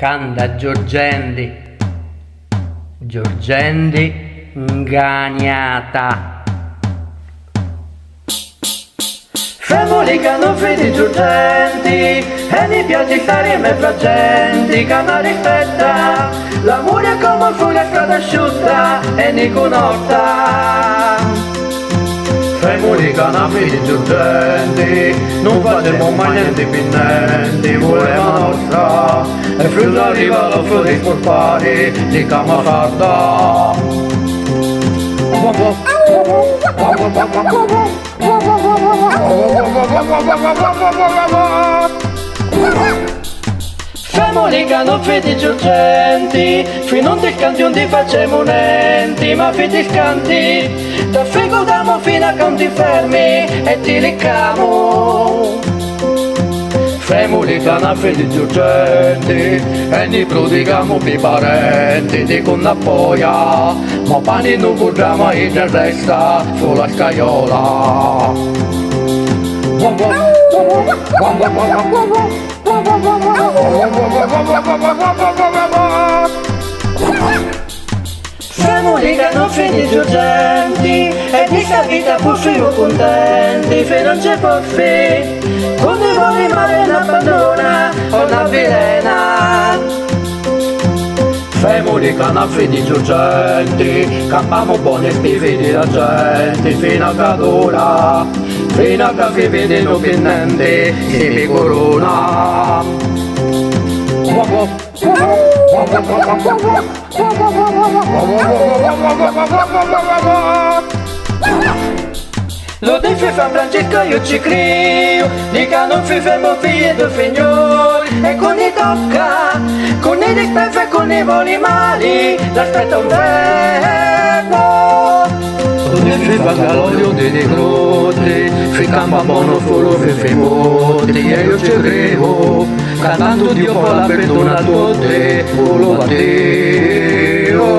canta Giorgendi inganiata. Femoli che non vedi Giorgendi e mi piace stare in mezzo a gente che mi rispetta. L'amore è come un fuoco a strada asciutta e ne conosca. Femoli che non vedi Giorgendi, non facciamo mai niente indipendenti, voleva nostra e più arriva la fuori scorpari di Camasarda. Femoli che non vedi Giorgendi, fino a te scanti non ti facciamo niente, ma fiti scanti, ti figuriamo fino a che ti fermi e ti ricamo. Femoli che non vedi Giorgendi, e ne prodigamo per i parenti, di con la poia, ma pani non corriamo e ne resta sulla scaiola. Femoli che non vedi Giorgendi, e di sta vita pur siamo contenti, fino non c'è pochi, come vuoi male una abbandona o una velena. Femoli che non vedi Giorgendi, campiamo buoni e spividi la gente, fino a cadura, fino a che vi vedono piennenti, si mi corona. Lo devi fare Francesco, io ci credo, dica non fi fermo figlio del Signore, e con i tocca, con i dispetti e con i voli mali, l'aspetta un verbo. Lo devi fare l'olio dei crotti, fi campa buono solo fi morti, e io ci credo, cantando Dio poi la perdona a tutti, solo a Dio.